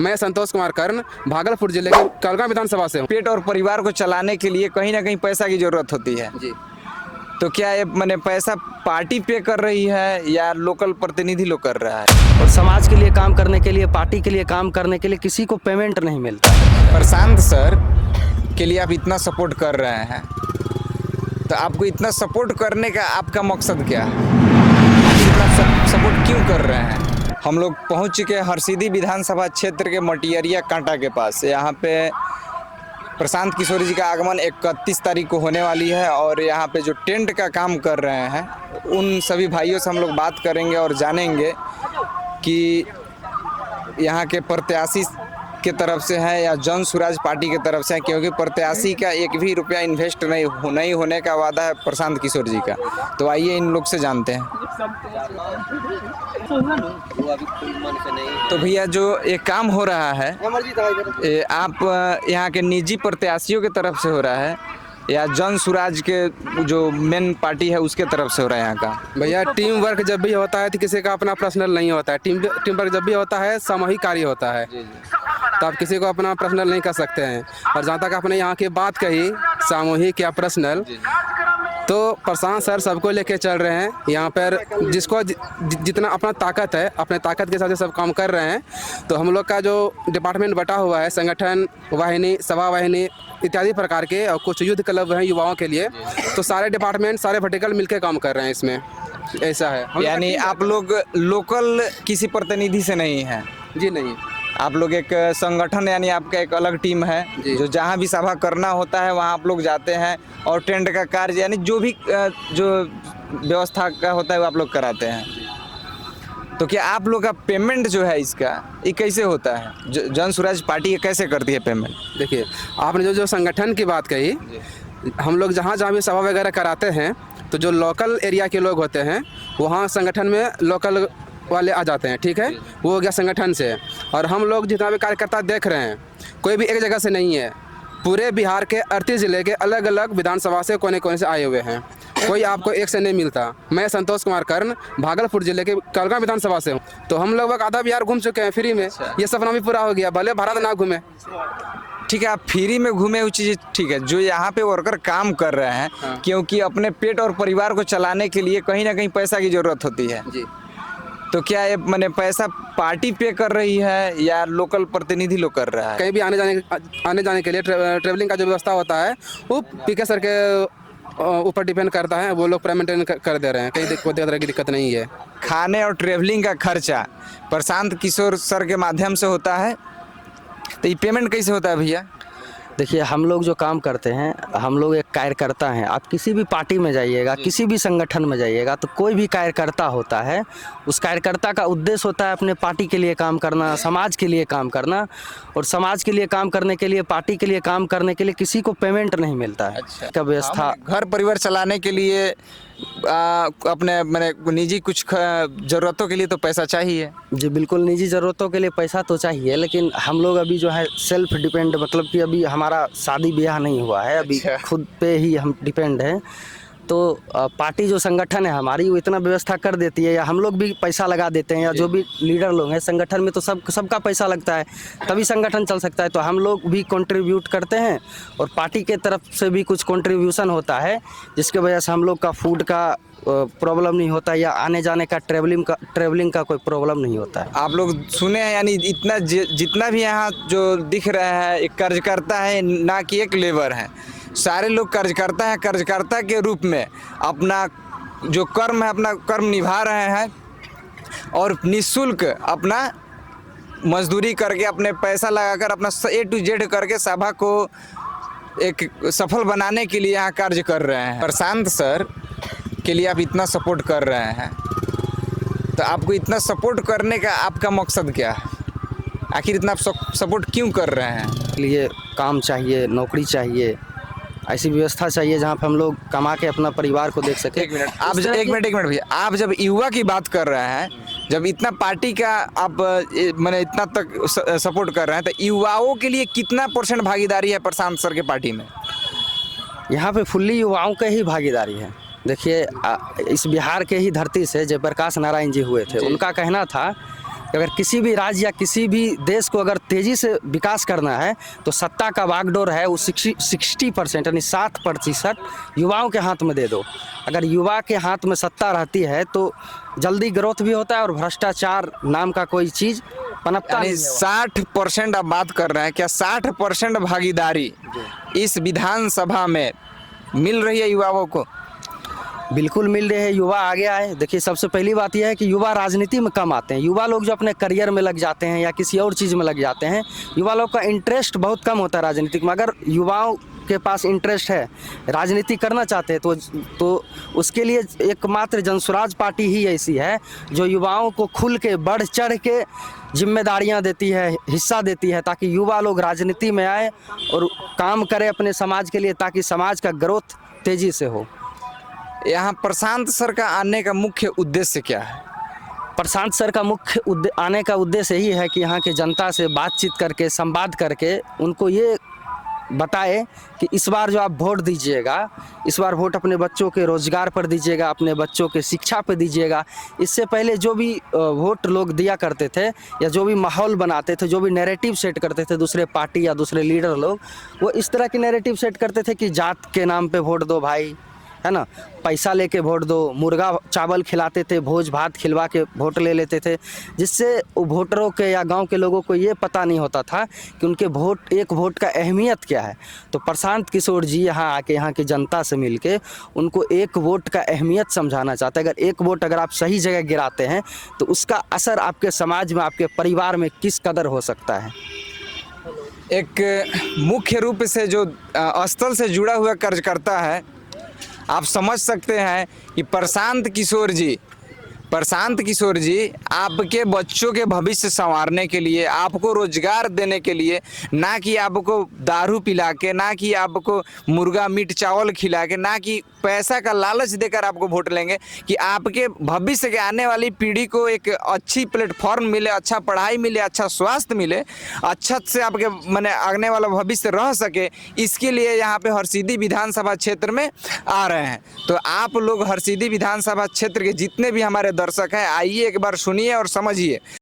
मैं संतोष कुमार कर्ण भागलपुर जिले के कलगा विधानसभा से हूँ। पेट और परिवार को चलाने के लिए कहीं ना कहीं पैसा की जरूरत होती है जी। तो क्या ये मैंने पैसा पार्टी पे कर रही है या लोकल प्रतिनिधि लोग कर रहा है? और समाज के लिए काम करने के लिए, पार्टी के लिए काम करने के लिए किसी को पेमेंट नहीं मिलता। प्रशांत सर के लिए आप इतना सपोर्ट कर रहे हैं तो आपको इतना सपोर्ट करने का आपका मकसद क्या है? इतना सपोर्ट क्यों कर रहे हैं? हम लोग पहुंच चुके हैं हरसिद्धि विधानसभा क्षेत्र के मटियरिया कांटा के पास। यहाँ पे प्रशांत किशोर जी का आगमन 31 तारीख को होने वाली है और यहाँ पे जो टेंट का काम कर रहे हैं उन सभी भाइयों से हम लोग बात करेंगे और जानेंगे कि यहाँ के प्रत्याशी के तरफ से है या जन स्वराज पार्टी की तरफ से है, क्योंकि प्रत्याशी का एक भी रुपया इन्वेस्ट नहीं होने का वादा है प्रशांत किशोर जी का। तो आइए इन लोग से जानते हैं। तो भैया जो ये काम हो रहा है ये आप यहाँ के निजी प्रत्याशियों की तरफ से हो रहा है या जन स्वराज के जो मेन पार्टी है उसके तरफ से हो रहा है? यहाँ का भैया टीम वर्क जब भी होता है तो किसी का अपना पर्सनल नहीं होता है। टीम वर्क जब भी होता है सामूहिक कार्य होता है, तो आप किसी को अपना पर्सनल नहीं कर सकते हैं। और जहाँ तक आपने यहाँ की बात कही सामूहिक या पर्सनल, तो प्रशांत सर सबको लेके चल रहे हैं। यहाँ पर जिसको जितना अपना ताकत है अपने ताकत के साथ सब काम कर रहे हैं। तो हम लोग का जो डिपार्टमेंट बटा हुआ है, संगठन वाहिनी, सभा वाहिनी इत्यादि प्रकार के, और कुछ युद्ध क्लब हैं युवाओं के लिए, तो सारे डिपार्टमेंट सारे वर्टिकल मिलकर काम कर रहे हैं इसमें। ऐसा है। यानी आप लोग लोकल किसी प्रतिनिधि से नहीं हैं? जी नहीं, आप लोग एक संगठन यानी आपका एक अलग टीम है जो जहाँ भी सभा करना होता है वहाँ आप लोग जाते हैं और टेंट का कार्य यानी जो भी जो व्यवस्था का होता है वो आप लोग कराते हैं। तो क्या आप लोग का पेमेंट जो है इसका ये कैसे होता है? जन स्वराज पार्टी कैसे करती है पेमेंट? देखिए आपने जो संगठन की बात कही, हम लोग जहाँ भी सभा वगैरह कराते हैं तो जो लोकल एरिया के लोग होते हैं वहाँ संगठन में लोकल वाले आ जाते हैं, ठीक है, वो हो गया संगठन से। और हम लोग जितना भी कार्यकर्ता देख रहे हैं कोई भी एक जगह से नहीं है, पूरे बिहार के 38 जिले के अलग अलग विधानसभा से कोने कोने से आए हुए हैं, कोई आपको एक से नहीं मिलता। मैं संतोष कुमार कर्ण भागलपुर जिले के कलगा विधानसभा से हूँ। तो हम लगभग आधा बिहार घूम चुके हैं फ्री में। ये सपना भी पूरा हो गया, भले भारत ना घूमे। ठीक है, आप फ्री में घूमे वो चीज़ ठीक है। जो यहाँ पे वर्कर काम कर रहे हैं क्योंकि अपने पेट और परिवार को चलाने के लिए कहीं ना कहीं पैसा की जरूरत होती है जी। तो क्या ये मैंने पैसा पार्टी पे कर रही है या लोकल प्रतिनिधि लोग कर रहा है? कहीं भी आने जाने के लिए ट्रेवलिंग का जो व्यवस्था होता है वो पीके सर के ऊपर डिपेंड करता है, वो लोग पेमेंट कर दे रहे हैं, कहीं कोई तरह की दिक्कत नहीं है। खाने और ट्रेवलिंग का खर्चा प्रशांत किशोर सर के माध्यम से होता है, तो ये पेमेंट कैसे होता है भैया? देखिए हम लोग जो काम करते हैं, हम लोग एक कार्यकर्ता हैं। आप किसी भी पार्टी में जाइएगा, किसी भी संगठन में जाइएगा तो कोई भी कार्यकर्ता होता है, उस कार्यकर्ता का उद्देश्य होता है अपने पार्टी के लिए काम करना, समाज के लिए काम करना। और समाज के लिए काम करने के लिए, पार्टी के लिए काम करने के लिए किसी को पेमेंट नहीं मिलता है। का व्यवस्था घर परिवार चलाने के लिए अपने मैंने निजी कुछ ज़रूरतों के लिए तो पैसा चाहिए। जी बिल्कुल, निजी ज़रूरतों के लिए पैसा तो चाहिए, लेकिन हम लोग अभी जो है सेल्फ डिपेंड, मतलब कि अभी हमारा शादी ब्याह नहीं हुआ है, अभी खुद पे ही हम डिपेंड हैं। तो पार्टी जो संगठन है हमारी वो इतना व्यवस्था कर देती है, या हम लोग भी पैसा लगा देते हैं, या जो भी लीडर लोग हैं संगठन में तो सबका पैसा लगता है तभी संगठन चल सकता है। तो हम लोग भी कंट्रीब्यूट करते हैं और पार्टी के तरफ से भी कुछ कंट्रीब्यूशन होता है, जिसके वजह से हम लोग का फूड का प्रॉब्लम नहीं होता या आने जाने का ट्रेवलिंग का कोई प्रॉब्लम नहीं होता है। आप लोग सुने हैं यानी इतना जितना भी यहाँ जो दिख रहा है एक कार्यकर्ता है, ना कि एक लेबर है, सारे लोग कार्यकर्ता हैं। कार्यकर्ता के रूप में अपना जो कर्म है अपना कर्म निभा रहे हैं और निःशुल्क अपना मजदूरी करके अपने पैसा लगाकर अपना A to Z करके सभा को एक सफल बनाने के लिए यहाँ कार्य कर रहे हैं। प्रशांत सर के लिए आप इतना सपोर्ट कर रहे हैं तो आपको इतना सपोर्ट करने का आपका मकसद क्या है? आखिर इतना आप सपोर्ट क्यों कर रहे हैं? लिए काम चाहिए, नौकरी चाहिए, ऐसी व्यवस्था चाहिए जहाँ पे हम लोग कमा के अपना परिवार को देख सकें। एक मिनट भैया, आप जब युवा की बात कर रहे हैं, जब इतना पार्टी का आप मैंने इतना तक सपोर्ट कर रहे हैं, तो युवाओं के लिए कितना % भागीदारी है प्रशांत सर के पार्टी में? यहाँ पे फुल्ली युवाओं का ही भागीदारी है। देखिए इस बिहार के ही धरती से जयप्रकाश नारायण जी हुए थे, उनका कहना था कि अगर किसी भी राज्य या किसी भी देश को अगर तेज़ी से विकास करना है तो सत्ता का बागडोर है वो 60% यानी 60% युवाओं के हाथ में दे दो। अगर युवा के हाथ में सत्ता रहती है तो जल्दी ग्रोथ भी होता है और भ्रष्टाचार नाम का कोई चीज़ पनपता यानी नहीं है। 60% आप बात कर रहे हैं, क्या 60% भागीदारी इस विधानसभा में मिल रही है युवाओं को? बिल्कुल मिल रहे हैं, युवा आगे आए। देखिए सबसे पहली बात यह है कि युवा राजनीति में कम आते हैं। युवा लोग जो अपने करियर में लग जाते हैं या किसी और चीज़ में लग जाते हैं, युवा लोग का इंटरेस्ट बहुत कम होता है राजनीति में। अगर युवाओं के पास इंटरेस्ट है, राजनीति करना चाहते हैं तो उसके लिए एकमात्र जनसुराज पार्टी ही ऐसी है जो युवाओं को खुल के बढ़ चढ़ के जिम्मेदारियां देती है, हिस्सा देती है, ताकि युवा लोग राजनीति में आए और काम करें अपने समाज के लिए, ताकि समाज का ग्रोथ तेज़ी से हो। यहाँ प्रशांत सर का आने का मुख्य उद्देश्य क्या है? प्रशांत सर का मुख्य आने का उद्देश्य यही है कि यहाँ के जनता से बातचीत करके, संवाद करके उनको ये बताए कि इस बार जो आप वोट दीजिएगा, इस बार वोट अपने बच्चों के रोज़गार पर दीजिएगा, अपने बच्चों के शिक्षा पर दीजिएगा। इससे पहले जो भी वोट लोग दिया करते थे या जो भी माहौल बनाते थे, जो भी नैरेटिव सेट करते थे दूसरे पार्टी या दूसरे लीडर लोग, वो इस तरह की नैरेटिव सेट करते थे कि जात के नाम पे वोट दो भाई, है ना, पैसा लेके वोट दो, मुर्गा चावल खिलाते थे, भोज भात खिलवा के वोट ले लेते थे, जिससे वोटरों के या गांव के लोगों को ये पता नहीं होता था कि उनके एक वोट का अहमियत क्या है। तो प्रशांत किशोर जी यहाँ आके यहाँ की जनता से मिलके उनको एक वोट का अहमियत समझाना चाहते हैं। अगर एक वोट अगर आप सही जगह गिराते हैं तो उसका असर आपके समाज में, आपके परिवार में किस कदर हो सकता है। एक मुख्य रूप से जो स्थल से जुड़ा हुआ कार्यकर्ता है, आप समझ सकते हैं कि प्रशांत किशोर जी आपके बच्चों के भविष्य संवारने के लिए, आपको रोजगार देने के लिए, ना कि आपको दारू पिला के, ना कि आपको मुर्गा मीट चावल खिला के, ना कि पैसा का लालच देकर आपको वोट लेंगे, कि आपके भविष्य के आने वाली पीढ़ी को एक अच्छी प्लेटफॉर्म मिले, अच्छा पढ़ाई मिले, अच्छा स्वास्थ्य मिले, अच्छा से आपके माने आने वाला भविष्य रह सके। इसके लिए यहाँ पे हरसिद्धि विधानसभा क्षेत्र में आ रहे हैं। तो आप लोग हरसिद्धि विधानसभा क्षेत्र के जितने भी हमारे दर्शक हैं, आइए एक बार सुनिए और समझिए।